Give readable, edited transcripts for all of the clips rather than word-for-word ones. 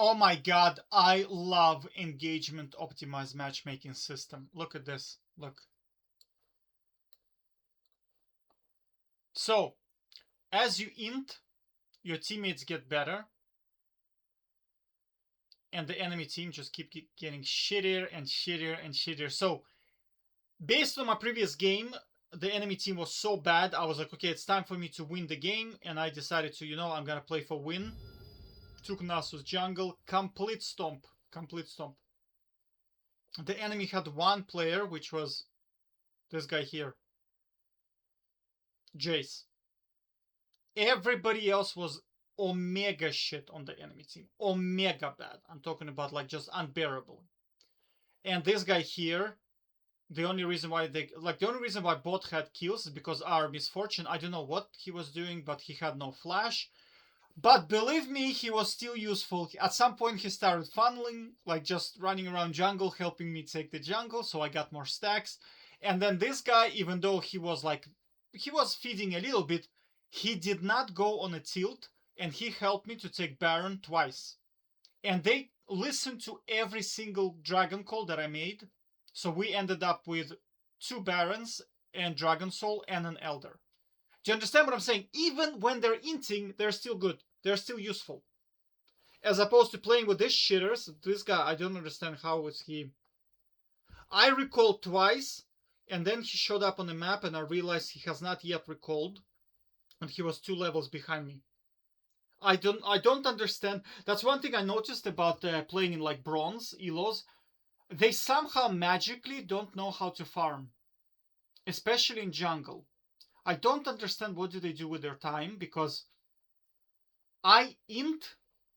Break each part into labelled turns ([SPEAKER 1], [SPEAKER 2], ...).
[SPEAKER 1] Oh my god, I love engagement optimized matchmaking system. Look at this. Look. So, as you int, your teammates get better, and the enemy team just keep getting shittier and shittier and shittier. So, based on my previous game, the enemy team was so bad, I was like, okay, it's time for me to win the game, and I decided to, I'm gonna play for win. Took Nasus jungle, complete stomp. Complete stomp. The enemy had one player, which was this guy here, Jace. Everybody else was omega shit on the enemy team. Omega bad. I'm talking about like just unbearable. And this guy here, the only reason why bot had kills is because our misfortune. I don't know what he was doing, but he had no flash. But believe me, he was still useful. At some point, he started funneling, like just running around jungle, helping me take the jungle, so I got more stacks. And then this guy, even though he was feeding a little bit, he did not go on a tilt, and he helped me to take Baron twice. And they listened to every single dragon call that I made. So we ended up with 2 Barons and Dragon Soul and an Elder. Do you understand what I'm saying? Even when they're inting, they're still good. They're still useful. As opposed to playing with these shitters, this guy, I don't understand how is he. I recalled twice, and then he showed up on the map, and I realized he has not yet recalled, and he was 2 levels behind me. I don't understand. That's one thing I noticed about playing in like bronze elos. They somehow magically don't know how to farm, especially in jungle. I don't understand what do they do with their time, because I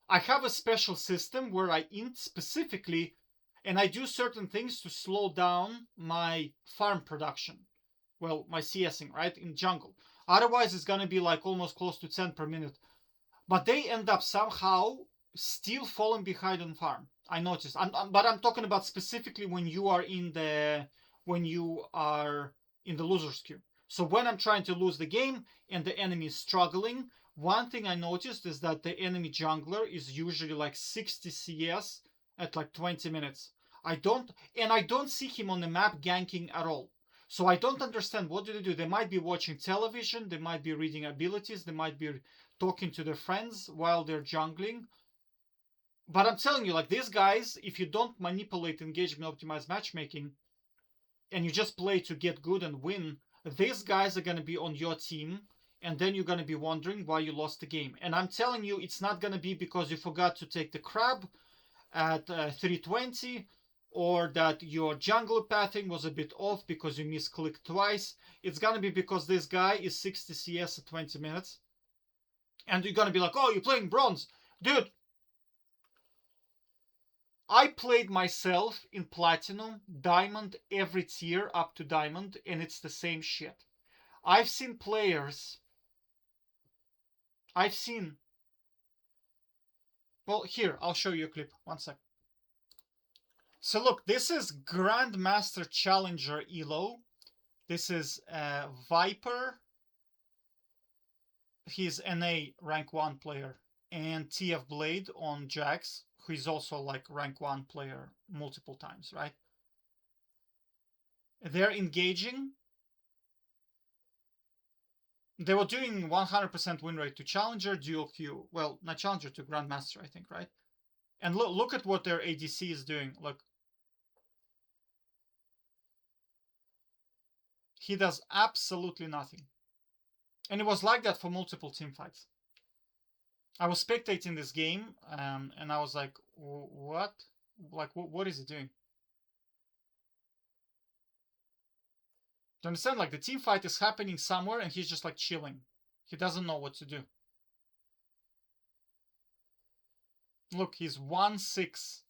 [SPEAKER 1] have a special system where I int specifically, and I do certain things to slow down my farm production. Well, my CSing, right, in jungle. Otherwise, it's gonna be like almost close to 10 per minute. But they end up somehow still falling behind on farm. I noticed. But I'm talking about specifically when you are in the losers queue. So when I'm trying to lose the game and the enemy is struggling, one thing I noticed is that the enemy jungler is usually like 60 CS at like 20 minutes. I don't see him on the map ganking at all. So I don't understand what do they do. They might be watching television, they might be reading abilities, they might be talking to their friends while they're jungling. But I'm telling you, like these guys, if you don't manipulate engagement optimized matchmaking and you just play to get good and win, these guys are going to be on your team, and then you're going to be wondering why you lost the game. And I'm telling you, it's not going to be because you forgot to take the crab at 320, or that your jungle pathing was a bit off because you misclicked twice. It's going to be because this guy is 60 CS at 20 minutes. And you're going to be like, oh, you're playing bronze. Dude, I played myself in platinum, diamond, every tier up to diamond, and it's the same shit. I've seen players. Well, here, I'll show you a clip. One sec. So look, this is Grandmaster Challenger Elo. This is Viper. He's NA rank 1 player. And TF Blade on Jax, who is also like rank 1 player multiple times, right? They're engaging. They were doing 100% win rate to Challenger, dual Q. Well, not Challenger, to Grandmaster, I think, right? And look at what their ADC is doing. Look. He does absolutely nothing. And it was like that for multiple team fights. I was spectating this game, and I was like, what? Like, what is he doing? Do you understand? Like, the team fight is happening somewhere, and he's just, like, chilling. He doesn't know what to do. Look, he's 1-6.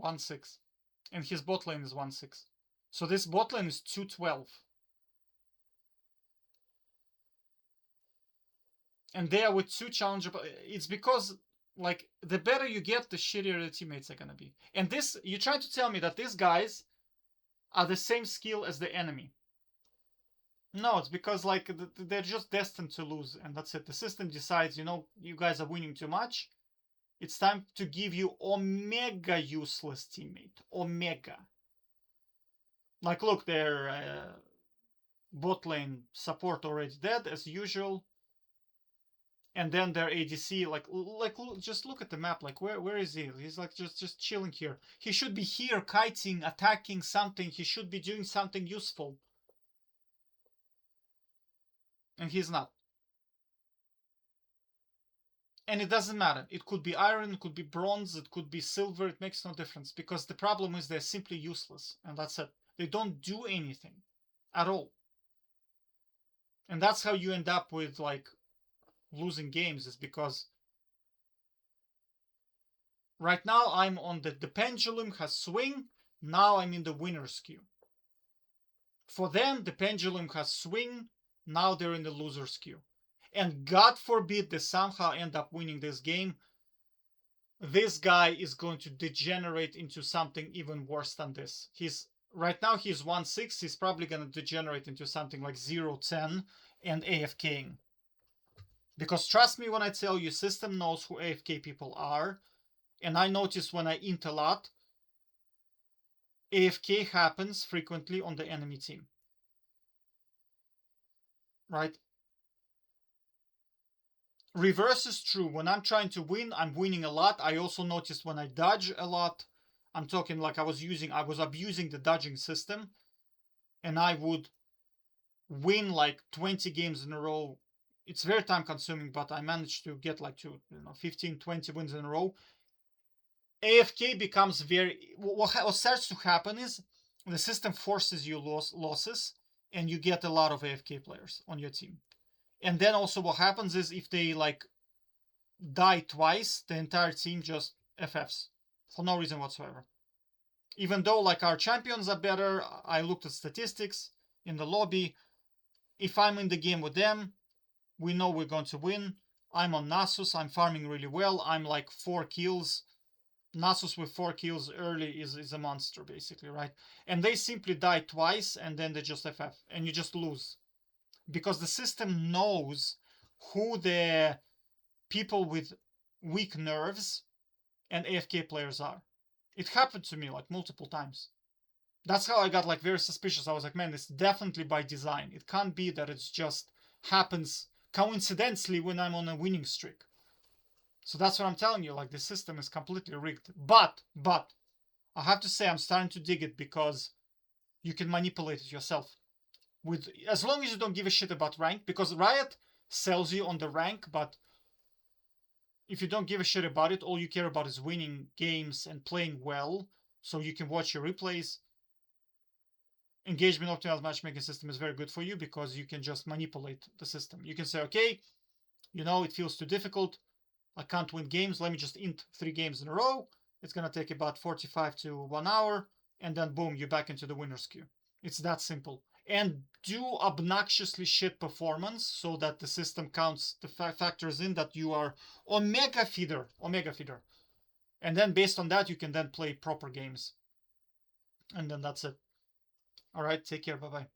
[SPEAKER 1] 1-6. And his bot lane is 1-6. So this bot lane is 2-12. And they are with 2 challenger. It's because, like, the better you get, the shittier the teammates are gonna be. And this, you're trying to tell me that these guys are the same skill as the enemy. No, it's because, like, they're just destined to lose, and that's it. The system decides, you guys are winning too much. It's time to give you Omega useless teammate. Omega. Like, look, their bot lane support already dead as usual. And then their ADC, just look at the map. Like, where is he? He's like just chilling here. He should be here, kiting, attacking something. He should be doing something useful. And he's not. And it doesn't matter. It could be iron, it could be bronze, it could be silver. It makes no difference, because the problem is they're simply useless, and that's it. They don't do anything at all. And that's how you end up with like losing games, is because right now I'm on the pendulum has swing. Now I'm in the winner's queue. For them, the pendulum has swing. Now they're in the loser's queue. And God forbid they somehow end up winning this game. This guy is going to degenerate into something even worse than this. Right now he's 1-6. He's probably going to degenerate into something like 0-10 and AFKing. Because trust me when I tell you, system knows who AFK people are. And I notice when I int a lot, AFK happens frequently on the enemy team. Right? Reverse is true. When I'm trying to win, I'm winning a lot. I also noticed when I dodge a lot, I'm talking like I was abusing the dodging system, and I would win like 20 games in a row. It's very time consuming, but I managed to get like 15, 20 wins in a row. AFK becomes what starts to happen is the system forces you losses, and you get a lot of AFK players on your team. And then also what happens is if they like die twice, the entire team just FFs for no reason whatsoever. Even though like our champions are better, I looked at statistics in the lobby. If I'm in the game with them, we know we're going to win. I'm on Nasus, I'm farming really well. I'm like 4 kills. Nasus with 4 kills early is a monster basically, right? And they simply die twice and then they just FF and you just lose. Because the system knows who the people with weak nerves and AFK players are. It happened to me like multiple times. That's how I got like very suspicious. I was like, man, it's definitely by design. It can't be that it just happens coincidentally when I'm on a winning streak. So that's what I'm telling you, like the system is completely rigged. But I have to say I'm starting to dig it, because you can manipulate it yourself. As long as you don't give a shit about rank, because Riot sells you on the rank, but if you don't give a shit about it, all you care about is winning games and playing well, so you can watch your replays. Engagement optimized matchmaking system is very good for you, because you can just manipulate the system. You can say, okay, it feels too difficult. I can't win games. Let me just int 3 games in a row. It's going to take about 45 to 1 hour. And then boom, you're back into the winner's queue. It's that simple. And do obnoxiously shit performance so that the system counts the factors in that you are Omega feeder. And then based on that, you can then play proper games. And then that's it. All right, take care. Bye-bye.